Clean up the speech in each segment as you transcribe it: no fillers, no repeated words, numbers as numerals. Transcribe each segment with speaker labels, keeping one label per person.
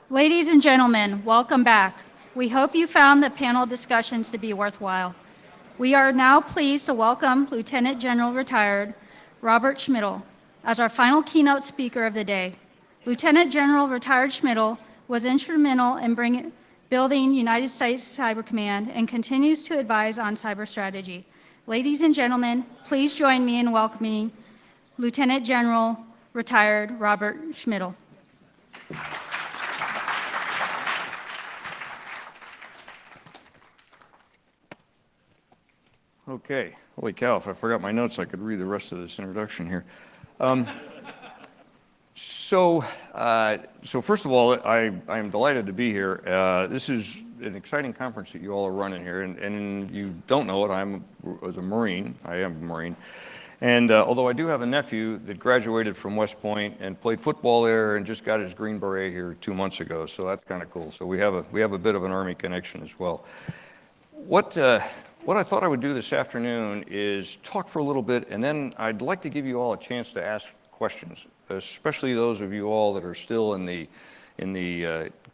Speaker 1: Ladies and gentlemen, welcome back. We hope you found the panel discussions to be worthwhile. We are now pleased to welcome Lieutenant General Retired Robert Schmidle as our final keynote speaker of the day. Lieutenant General Retired Schmidle was instrumental in building United States Cyber Command and continues to advise on cyber strategy. Ladies and gentlemen, please join me in welcoming Lieutenant General Retired Robert Schmidle.
Speaker 2: Okay, holy cow, if I forgot my notes, I could read the rest of this introduction here. So first of all, I am delighted to be here. This is an exciting conference that you all are running here, and you don't know it, I am a Marine. And although I do have a nephew that graduated from West Point and played football there and just got his Green Beret here 2 months ago, so that's kind of cool. So we have a bit of an Army connection as well. What I thought I would do this afternoon is talk for a little bit, and then I'd like to give you all a chance to ask questions, especially those of you all that are still in the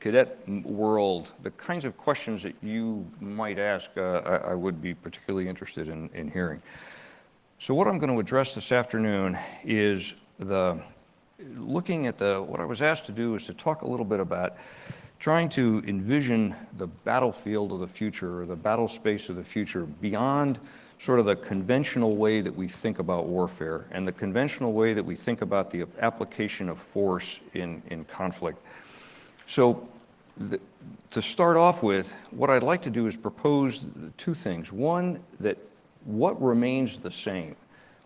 Speaker 2: cadet world. The kinds of questions that you might ask, I would be particularly interested in hearing. So what I'm going to address this afternoon is looking at what I was asked to do is to talk a little bit about trying to envision the battlefield of the future, or the battle space of the future, beyond sort of the conventional way that we think about warfare and the conventional way that we think about the application of force in conflict. So to start off with, what I'd like to do is propose two things. One, that what remains the same?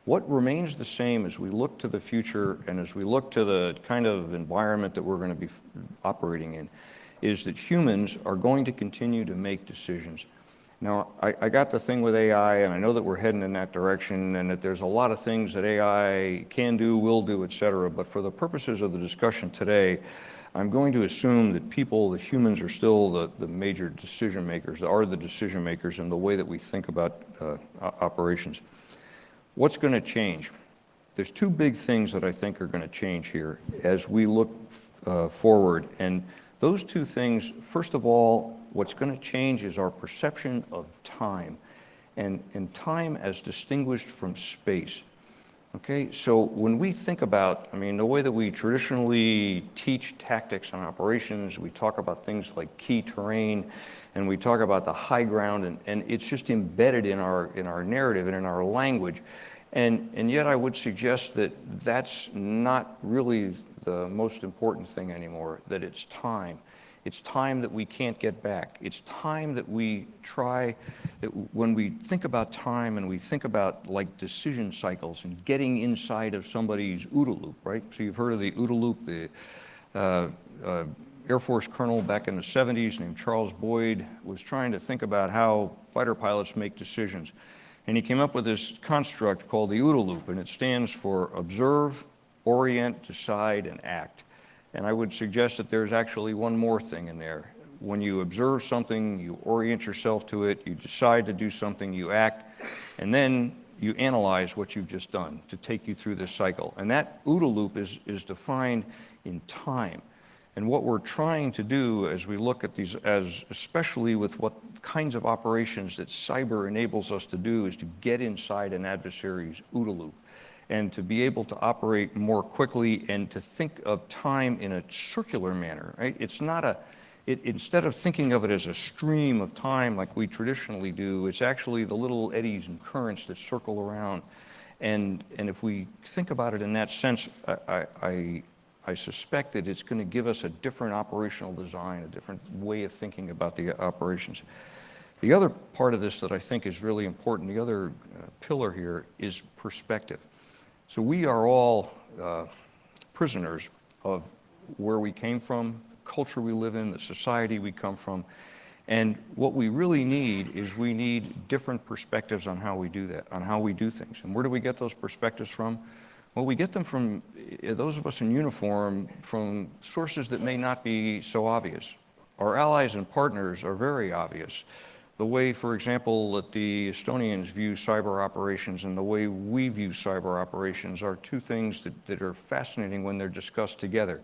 Speaker 2: What remains the same as we look to the future and as we look to the kind of environment that we're going to be operating in, is that humans are going to continue to make decisions. Now, I got the thing with AI, and I know that we're heading in that direction, and that there's a lot of things that AI can do, will do, et cetera, but for the purposes of the discussion today, I'm going to assume that the humans are still the major decision makers, are the decision makers in the way that we think about operations. What's going to change? There's two big things that I think are going to change here as we look forward, and those two things, first of all, what's going to change is our perception of time, and time as distinguished from space. Okay, so when we think about, the way that we traditionally teach tactics and operations, we talk about things like key terrain, and we talk about the high ground, and it's just embedded in our narrative and in our language. And yet I would suggest that that's not really the most important thing anymore, that it's time. It's time that we can't get back. It's time that we try, that when we think about time and we think about like decision cycles and getting inside of somebody's OODA loop, right? So you've heard of the OODA loop, the Air Force colonel back in the 70s named Charles Boyd was trying to think about how fighter pilots make decisions. And he came up with this construct called the OODA loop, and it stands for observe, orient, decide, and act. And I would suggest that there's actually one more thing in there. When you observe something, you orient yourself to it, you decide to do something, you act, and then you analyze what you've just done to take you through this cycle. And that OODA loop is defined in time. And what we're trying to do as we look at these, especially with what kinds of operations that cyber enables us to do, is to get inside an adversary's OODA loop and to be able to operate more quickly and to think of time in a circular manner, right? It's not instead of thinking of it as a stream of time like we traditionally do, it's actually the little eddies and currents that circle around. And if we think about it in that sense, I suspect that it's going to give us a different operational design, a different way of thinking about the operations. The other part of this that I think is really important, the other pillar here, is perspective. So we are all prisoners of where we came from, the culture we live in, the society we come from, and what we really need is we need different perspectives on how we do that, on how we do things. And where do we get those perspectives from? Well, we get them from, those of us in uniform, from sources that may not be so obvious. Our allies and partners are very obvious. The way, for example, that the Estonians view cyber operations and the way we view cyber operations are two things that are fascinating when they're discussed together.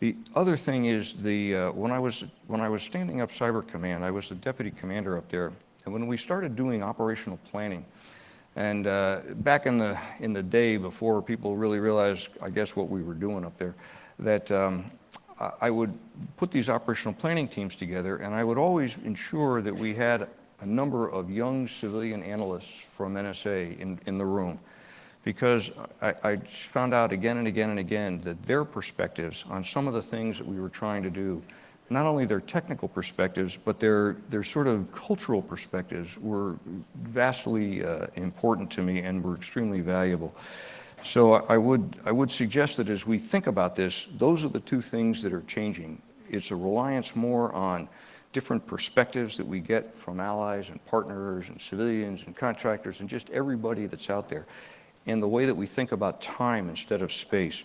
Speaker 2: The other thing is when I was standing up Cyber Command, I was the deputy commander up there, and when we started doing operational planning, and back in the day before people really realized, I guess, what we were doing up there, that I would put these operational planning teams together, and I would always ensure that we had a number of young civilian analysts from NSA in the room, because I found out again and again and again that their perspectives on some of the things that we were trying to do, not only their technical perspectives, but their sort of cultural perspectives were vastly important to me and were extremely valuable. So I would suggest that as we think about this, those are the two things that are changing. It's a reliance more on different perspectives that we get from allies and partners and civilians and contractors and just everybody that's out there, and the way that we think about time instead of space.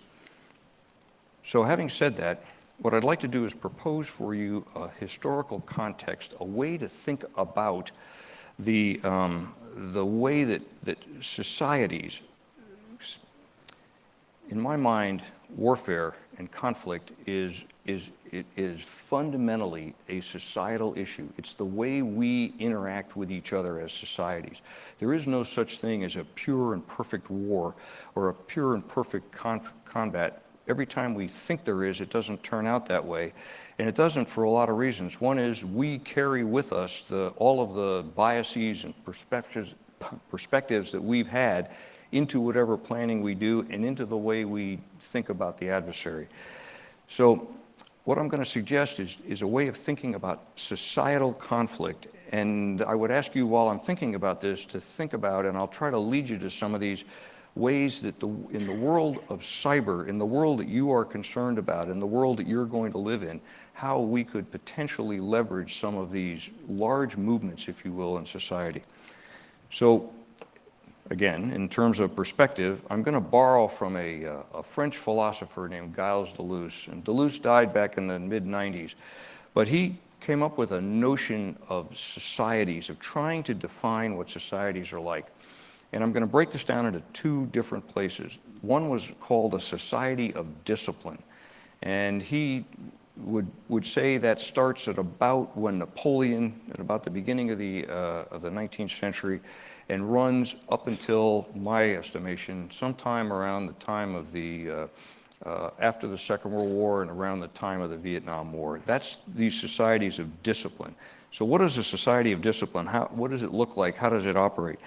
Speaker 2: So having said that, what I'd like to do is propose for you a historical context, a way to think about the way that societies, in my mind, warfare and conflict is fundamentally a societal issue. It's the way we interact with each other as societies. There is no such thing as a pure and perfect war or a pure and perfect combat. Every time we think there is, it doesn't turn out that way. And it doesn't for a lot of reasons. One is we carry with us all of the biases and perspectives that we've had into whatever planning we do and into the way we think about the adversary. So what I'm going to suggest is a way of thinking about societal conflict. And I would ask you while I'm thinking about this to think about, and I'll try to lead you to some of these ways that in the world of cyber, in the world that you are concerned about, in the world that you're going to live in, how we could potentially leverage some of these large movements, if you will, in society. So again, in terms of perspective, I'm going to borrow from a French philosopher named Gilles Deleuze. And Deleuze died back in the mid-90s. But he came up with a notion of societies, of trying to define what societies are like. And I'm going to break this down into two different places. One was called a society of discipline. And he would say that starts at about when Napoleon, at about the beginning of the 19th century, and runs up until, my estimation, sometime around the time of after the Second World War and around the time of the Vietnam War. That's these societies of discipline. So what is a society of discipline? What does it look like? How does it operate?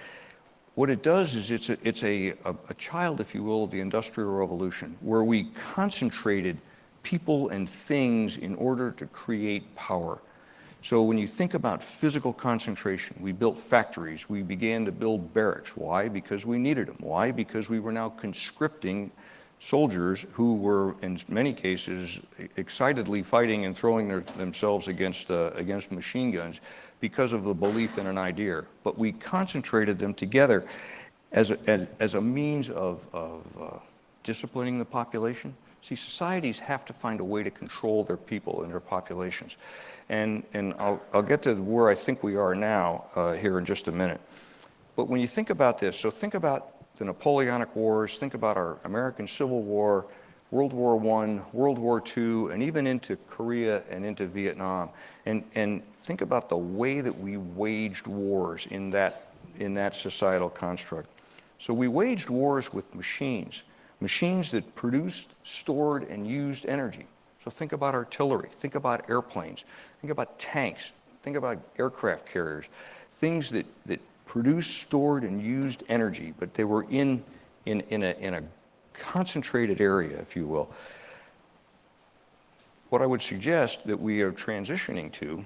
Speaker 2: What it does is it's a child, if you will, of the Industrial Revolution, where we concentrated people and things in order to create power. So when you think about physical concentration, we built factories, we began to build barracks. Why? Because we needed them. Why? Because we were now conscripting soldiers who were, in many cases, excitedly fighting and throwing themselves against machine guns because of the belief in an idea. But we concentrated them together as a means of disciplining the population. See, societies have to find a way to control their people and their populations. And I'll get to where I think we are now here in just a minute. But when you think about this, so think about the Napoleonic Wars, think about our American Civil War, World War I, World War II, and even into Korea and into Vietnam. And think about the way that we waged wars in that societal construct. So we waged wars with machines that produced, stored, and used energy. So think about artillery, think about airplanes, think about tanks, think about aircraft carriers, things that produced, stored, and used energy, but they were in a concentrated area, if you will. What I would suggest that we are transitioning to,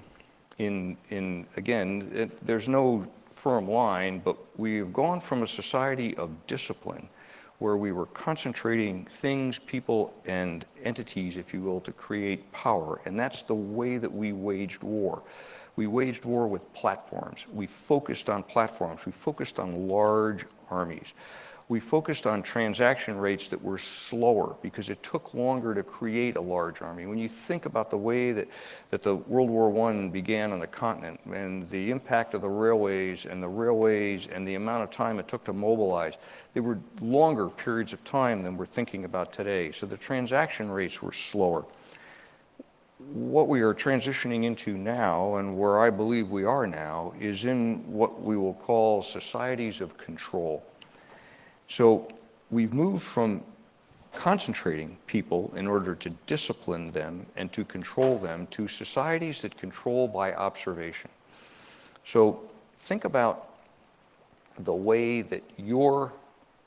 Speaker 2: again, there's no firm line, but we've gone from a society of discipline where we were concentrating things, people, and entities, if you will, to create power. And that's the way that we waged war. We waged war with platforms. We focused on platforms. We focused on large armies. We focused on transaction rates that were slower because it took longer to create a large army. When you think about the way that the World War I began on the continent and the impact of the railways and the amount of time it took to mobilize, they were longer periods of time than we're thinking about today. So the transaction rates were slower. what we are transitioning into now, and where I believe we are now, is in what we will call societies of control. So we've moved from concentrating people in order to discipline them and to control them to societies that control by observation. So think about the way that your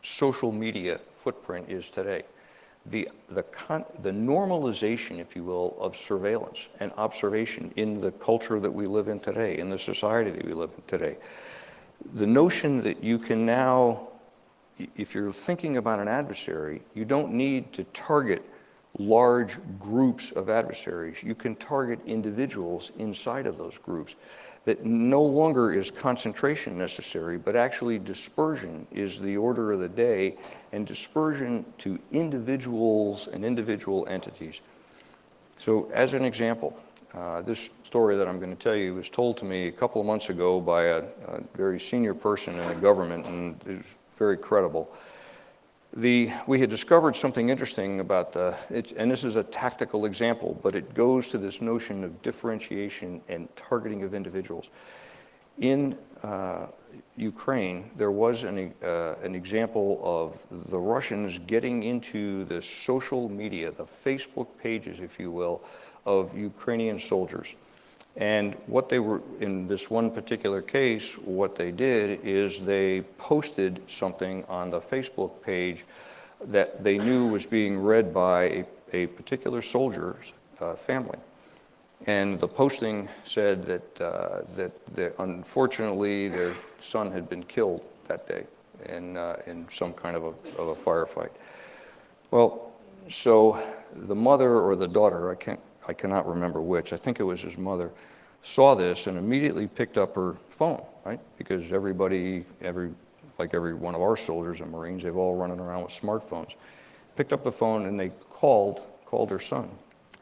Speaker 2: social media footprint is today. The normalization, if you will, of surveillance and observation in the culture that we live in today, in the society that we live in today. The notion that you can now, if you're thinking about an adversary, you don't need to target large groups of adversaries. You can target individuals inside of those groups. That no longer is concentration necessary, but actually dispersion is the order of the day, and dispersion to individuals and individual entities. So as an example, this story that I'm going to tell you was told to me a couple of months ago by a very senior person in the government, and it was very credible. We had discovered something interesting about and this is a tactical example, but it goes to this notion of differentiation and targeting of individuals. In Ukraine, there was an example of the Russians getting into the social media, the Facebook pages, if you will, of Ukrainian soldiers. And what they were, in this one particular case, what they did is they posted something on the Facebook page that they knew was being read by a particular soldier's family. And the posting said that unfortunately their son had been killed that day in some kind of a firefight. Well, so the mother or the daughter, I cannot remember which, I think it was his mother, saw this and immediately picked up her phone, right? Because everybody, like every one of our soldiers and Marines, they've all running around with smartphones. Picked up the phone and they called her son.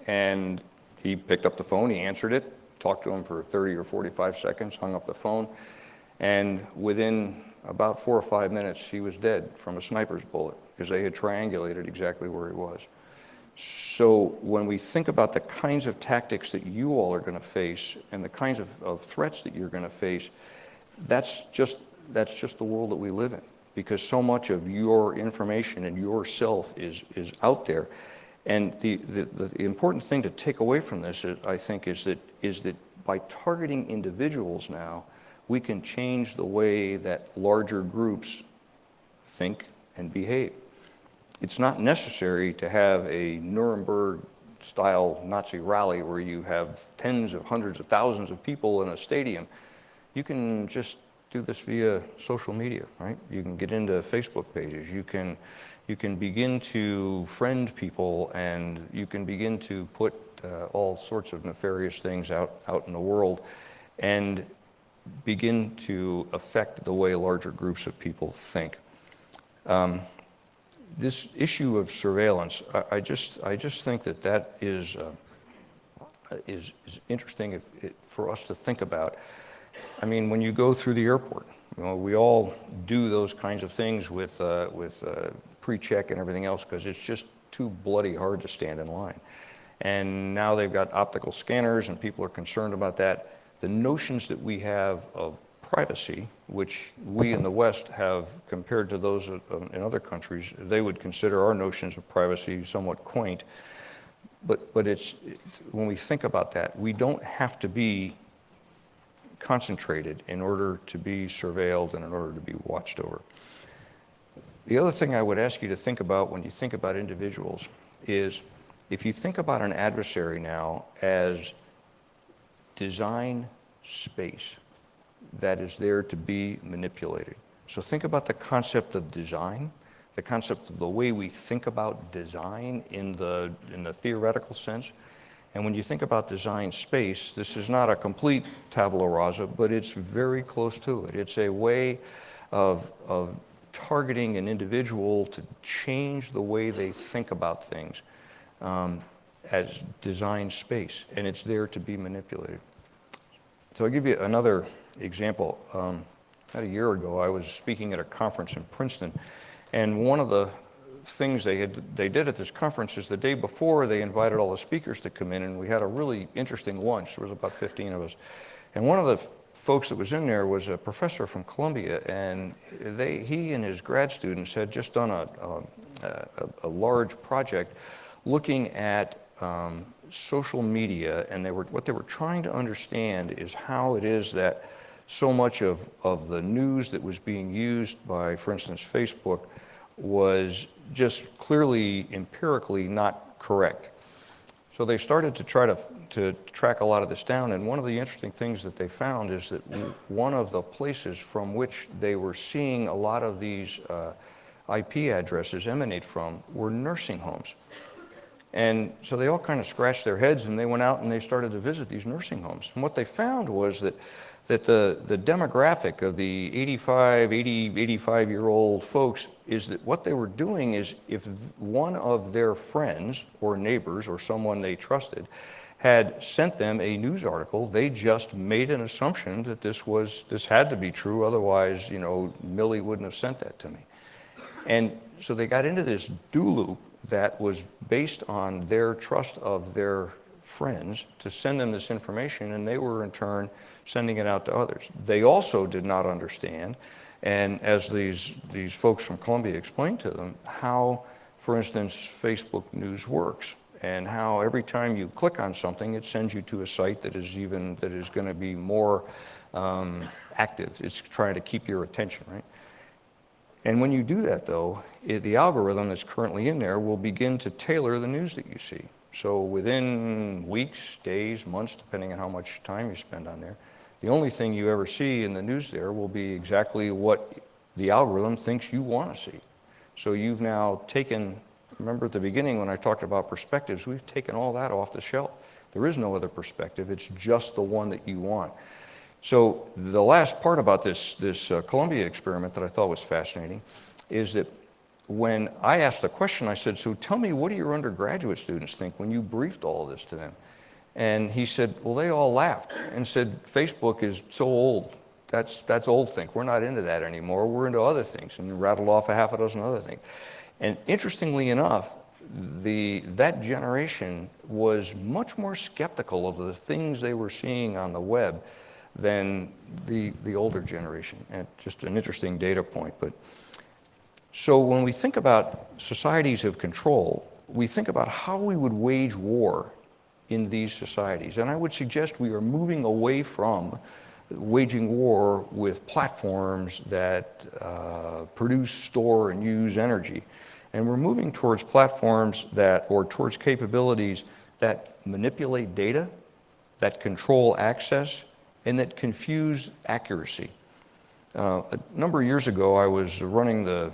Speaker 2: And he picked up the phone, he answered it, talked to him for 30 or 45 seconds, hung up the phone, and within about 4 or 5 minutes, he was dead from a sniper's bullet because they had triangulated exactly where he was. So when we think about the kinds of tactics that you all are going to face and the kinds of threats that you're going to face, that's just the world that we live in, because so much of your information and yourself is out there. And the important thing to take away from this, I think, is that by targeting individuals now, we can change the way that larger groups think and behave. It's not necessary to have a Nuremberg-style Nazi rally where you have tens of hundreds of thousands of people in a stadium. You can just do this via social media, right? You can get into Facebook pages. You can begin to friend people, and you can begin to put all sorts of nefarious things out in the world and begin to affect the way larger groups of people think. This issue of surveillance, I just think that is interesting for us to think about. I mean, when you go through the airport, we all do those kinds of things with pre-check and everything else because it's just too bloody hard to stand in line. And now they've got optical scanners, and people are concerned about that. The notions that we have of privacy, which we in the West have compared to those in other countries, they would consider our notions of privacy somewhat quaint. But it's when we think about that, we don't have to be concentrated in order to be surveilled and in order to be watched over. The other thing I would ask you to think about when you think about individuals is if you think about an adversary now as design space that is there to be manipulated. So think about the concept of design, the concept of the way we think about design in the theoretical sense. And when you think about design space, this is not a complete tabula rasa, but it's very close to it. It's a way of targeting an individual to change the way they think about things as design space, and it's there to be manipulated. So I'll give you another example. About a year ago, I was speaking at a conference in Princeton, and one of the things they did at this conference is the day before they invited all the speakers to come in, and we had a really interesting lunch. There was about 15 of us. And one of the folks that was in there was a professor from Columbia, and he and his grad students had just done a large project looking at social media, and what they were trying to understand is how it is that so much of the news that was being used by, for instance, Facebook, was just clearly empirically not correct. So they started to try to track a lot of this down, and one of the interesting things that they found is that one of the places from which they were seeing a lot of these IP addresses emanate from were nursing homes. And so they all kind of scratched their heads, and they went out and they started to visit these nursing homes. And what they found was that the demographic of the 85-year-old folks is that what they were doing is, if one of their friends or neighbors or someone they trusted had sent them a news article, they just made an assumption that this had to be true, otherwise, Millie wouldn't have sent that to me. And so they got into this do loop that was based on their trust of their friends to send them this information, and they were in turn sending it out to others. They also did not understand, and as these folks from Columbia explained to them, how, for instance, Facebook News works, and how every time you click on something, it sends you to a site that is going to be more active. It's trying to keep your attention, right? And when you do that, though, the algorithm that's currently in there will begin to tailor the news that you see. So within weeks, days, months, depending on how much time you spend on there, the only thing you ever see in the news there will be exactly what the algorithm thinks you want to see. So you've now taken, remember at the beginning when I talked about perspectives, we've taken all that off the shelf. There is no other perspective, it's just the one that you want. So the last part about this Columbia experiment that I thought was fascinating is that when I asked the question, I said, so tell me, what do your undergraduate students think when you briefed all of this to them? And he said, well, they all laughed and said, Facebook is so old. That's old think. We're not into that anymore. We're into other things. And rattled off a half a dozen other things. And interestingly enough, that generation was much more skeptical of the things they were seeing on the web than the older generation. And just an interesting data point. But so when we think about societies of control, we think about how we would wage war in these societies. And I would suggest we are moving away from waging war with platforms that produce, store, and use energy. And we're moving towards platforms or towards capabilities that manipulate data, that control access, and that confuse accuracy. A number of years ago, I was running the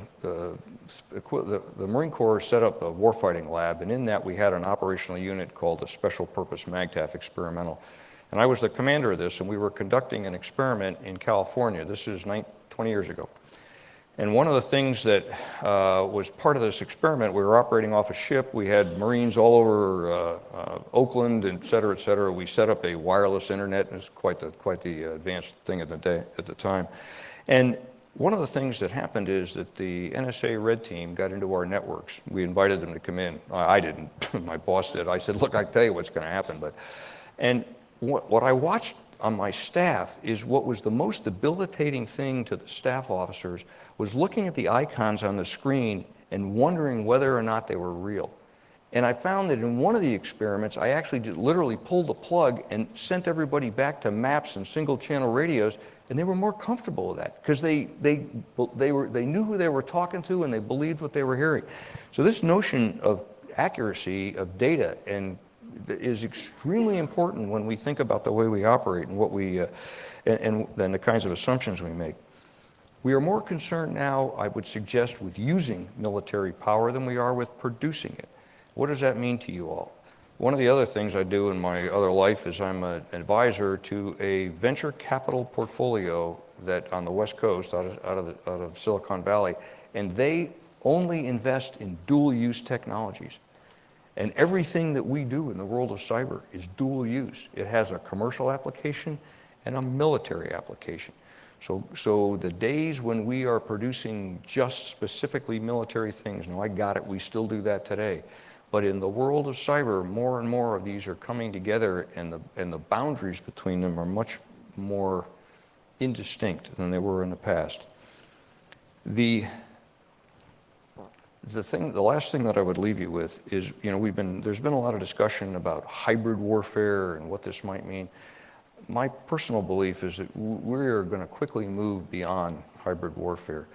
Speaker 2: Marine Corps set up a warfighting lab, and in that we had an operational unit called a Special Purpose MAGTF Experimental. And I was the commander of this, and we were conducting an experiment in California. This is 20 years ago. And one of the things that was part of this experiment, we were operating off a ship. We had Marines all over Oakland, et cetera, et cetera. We set up a wireless internet. It was quite the advanced thing at the time. And one of the things that happened is that the NSA Red Team got into our networks. We invited them to come in. I didn't. My boss did. I said, look, I tell you what's going to happen. And what I watched on my staff is what was the most debilitating thing to the staff officers was looking at the icons on the screen and wondering whether or not they were real. And I found that in one of the experiments, I actually just literally pulled the plug and sent everybody back to maps and single channel radios, and they were more comfortable with that because they knew who they were talking to and they believed what they were hearing. So this notion of accuracy of data is extremely important when we think about the way we operate and what and the kinds of assumptions we make. We are more concerned now, I would suggest, with using military power than we are with producing it. What does that mean to you all? One of the other things I do in my other life is I'm an advisor to a venture capital portfolio that on the West Coast, out of Silicon Valley, and they only invest in dual-use technologies. And everything that we do in the world of cyber is dual use. It has a commercial application and a military application. So the days when we are producing just specifically military things, no, I got it, we still do that today. But in the world of cyber, more and more of these are coming together, and the boundaries between them are much more indistinct than they were in the past. The last thing that I would leave you with is, there's been a lot of discussion about hybrid warfare and what this might mean. My personal belief is that we're going to quickly move beyond hybrid warfare.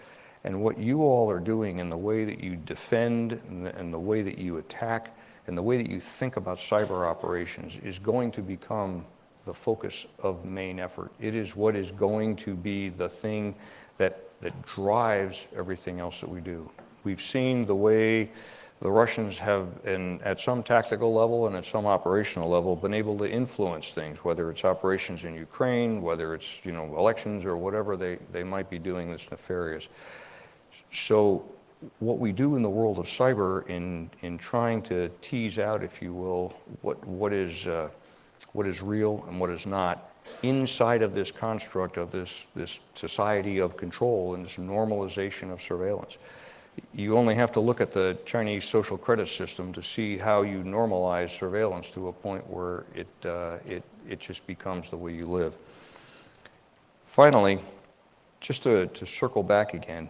Speaker 2: And what you all are doing in the way that you defend and the way that you attack and the way that you think about cyber operations is going to become the focus of main effort. It is what is going to be the thing that drives everything else that we do. We've seen the way the Russians have, at some tactical level and at some operational level, been able to influence things, whether it's operations in Ukraine, whether it's elections or whatever they might be doing that's nefarious. So what we do in the world of cyber in trying to tease out, if you will, what is real and what is not, inside of this construct of this society of control and this normalization of surveillance. You only have to look at the Chinese social credit system to see how you normalize surveillance to a point where it just becomes the way you live. Finally, just to circle back again,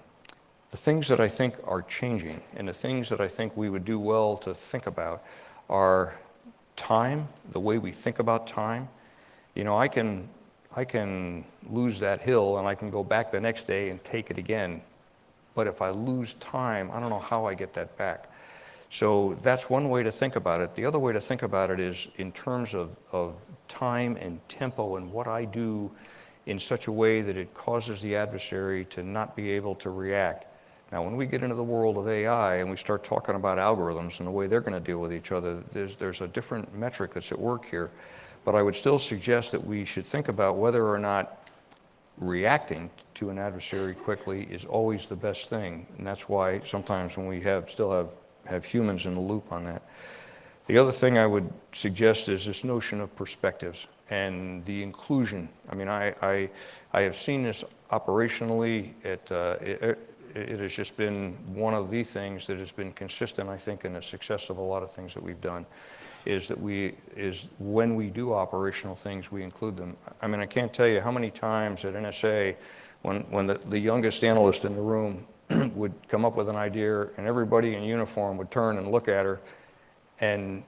Speaker 2: the things that I think are changing and the things that I think we would do well to think about are time, the way we think about time. I can lose that hill and I can go back the next day and take it again. But if I lose time, I don't know how I get that back. So that's one way to think about it. The other way to think about it is in terms of time and tempo and what I do in such a way that it causes the adversary to not be able to react. Now, when we get into the world of AI and we start talking about algorithms and the way they're going to deal with each other, there's a different metric that's at work here. But I would still suggest that we should think about whether or not reacting to an adversary quickly is always the best thing. And that's why sometimes when we still have humans in the loop on that. The other thing I would suggest is this notion of perspectives and the inclusion. I mean, I have seen this operationally. It has just been one of the things that has been consistent, I think, in the success of a lot of things that we've done, is when we do operational things, we include them. I mean, I can't tell you how many times at NSA, when the youngest analyst in the room would come up with an idea, and everybody in uniform would turn and look at her, and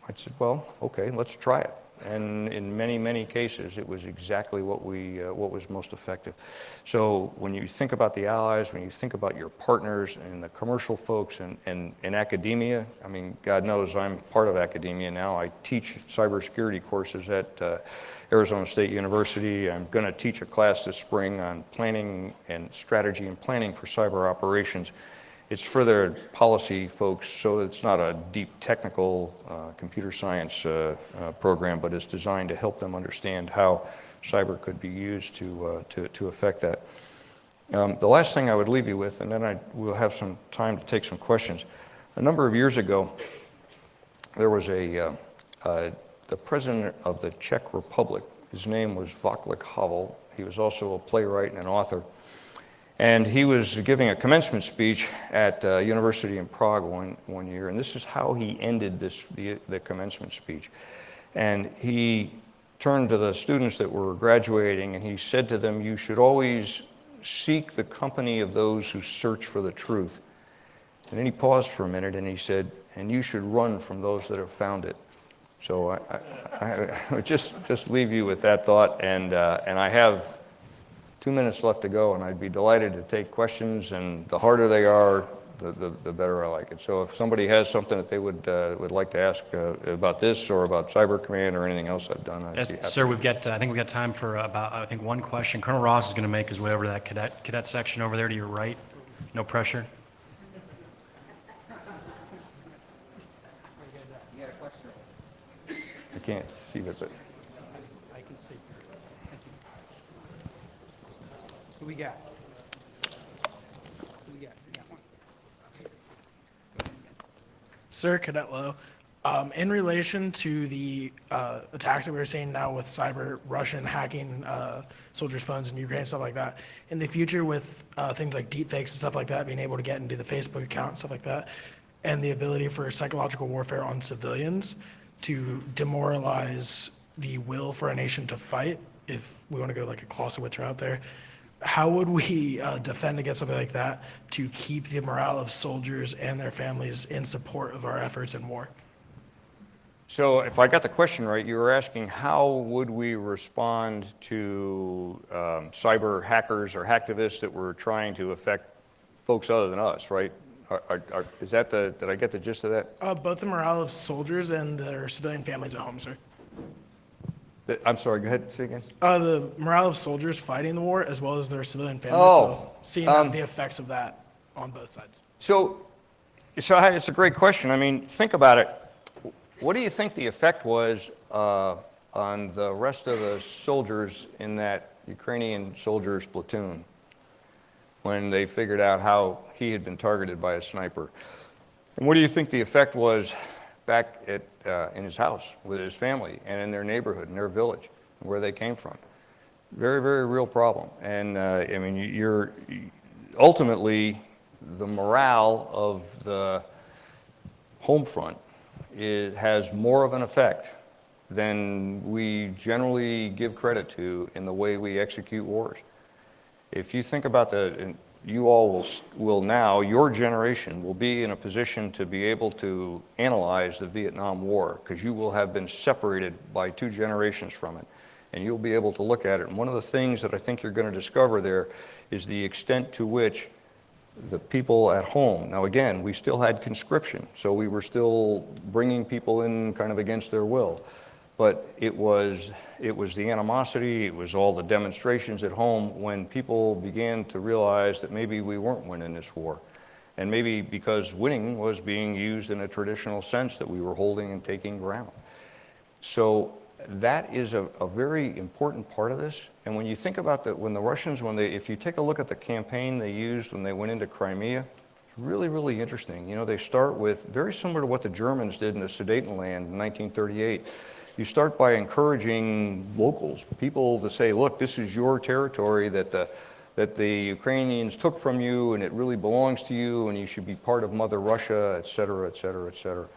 Speaker 2: I said, well, okay, let's try it. And in many, many cases, it was exactly what was most effective. So when you think about the allies, when you think about your partners and the commercial folks and academia, I mean, God knows I'm part of academia now. I teach cybersecurity courses at Arizona State University. I'm going to teach a class this spring on planning and strategy and planning for cyber operations. It's for their policy folks, so it's not a deep technical computer science program, but it's designed to help them understand how cyber could be used to affect that. The last thing I would leave you with, and then we'll have some time to take some questions. A number of years ago, there was the president of the Czech Republic. His name was Václav Havel. He was also a playwright and an author. And he was giving a commencement speech at a university in Prague one year, and this is how he ended the commencement speech. And he turned to the students that were graduating, and he said to them, "You should always seek the company of those who search for the truth." And then he paused for a minute, and he said, "And you should run from those that have found it." So I would just leave you with that thought, and I have 2 minutes left to go, and I'd be delighted to take questions, and the harder they are, the better I like it. So if somebody has something that they would like to ask about this or about Cyber Command or anything else I've done, I'd be happy.
Speaker 3: Sir, I think we've got time for about, one question. Colonel Ross is going to make his way over to that cadet section over there to your right. No pressure.
Speaker 4: You got a question?
Speaker 2: I can't see it, but
Speaker 4: I can see. Thank you. Who we got? Who we got? We got one.
Speaker 5: Sir, Cadet Lowe, In relation to the attacks that we're seeing now with cyber Russian hacking soldiers' phones in Ukraine, stuff like that, in the future with things like deepfakes and stuff like that, being able to get into the Facebook account and stuff like that, and the ability for psychological warfare on civilians to demoralize the will for a nation to fight, if we want to go like a Clausewitz route there, how would we defend against something like that to keep the morale of soldiers and their families in support of our efforts in war?
Speaker 2: So if I got the question right, you were asking how would we respond to cyber hackers or hacktivists that were trying to affect folks other than us, right? Is that did I get the gist of that?
Speaker 5: Both the morale of soldiers and their civilian families at home, sir.
Speaker 2: I'm sorry, go ahead, say again.
Speaker 5: The morale of soldiers fighting the war as well as their civilian families.
Speaker 2: Oh,
Speaker 5: So seeing the effects of that on both sides.
Speaker 2: So it's a great question. I mean, think about it. What do you think the effect was on the rest of the soldiers in that Ukrainian soldier's platoon when they figured out how he had been targeted by a sniper? And what do you think the effect was back in his house with his family and in their neighborhood, in their village, where they came from? Very, very real problem. And I mean, you're ultimately the morale of the home front has more of an effect than we generally give credit to in the way we execute wars. If you think about you all will now, your generation will be in a position to be able to analyze the Vietnam War, because you will have been separated by 2 generations from it, and you'll be able to look at it. And one of the things that I think you're going to discover there is the extent to which the people at home, now again, we still had conscription, so we were still bringing people in kind of against their will, but it was the animosity, it was all the demonstrations at home when people began to realize that maybe we weren't winning this war, and maybe because winning was being used in a traditional sense that we were holding and taking ground. So that is a very important part of this. And when you think about when the Russians, if you take a look at the campaign they used when they went into Crimea, it's really, really interesting. You know, they start with, very similar to what the Germans did in the Sudetenland in 1938. You start by encouraging locals, people to say, look, this is your territory that the Ukrainians took from you, and it really belongs to you, and you should be part of Mother Russia, et cetera, et cetera, et cetera.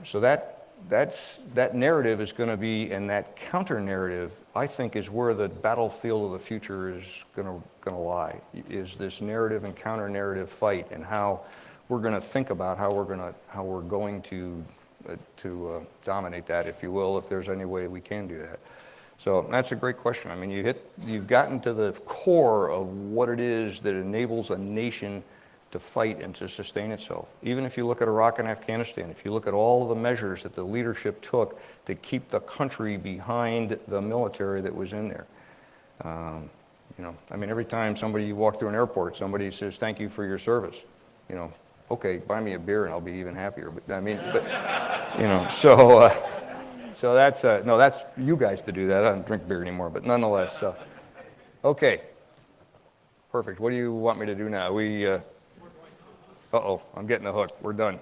Speaker 2: So that narrative is going to be, and that counter narrative, I think, is where the battlefield of the future is going to lie. Is this narrative and counter narrative fight, and how we're going to think about how we're going to dominate that, if you will, if there's any way we can do that. So that's a great question. I mean, you've gotten to the core of what it is that enables a nation to fight and to sustain itself. Even if you look at Iraq and Afghanistan, if you look at all of the measures that the leadership took to keep the country behind the military that was in there. You know, I mean, every time you walk through an airport, somebody says, thank you for your service. You know, okay, buy me a beer and I'll be even happier. But I mean, you know, so that's, no, that's you guys to do that. I don't drink beer anymore, but nonetheless, so. Okay, perfect. What do you want me to do now? Uh-oh, I'm getting the hook. We're done.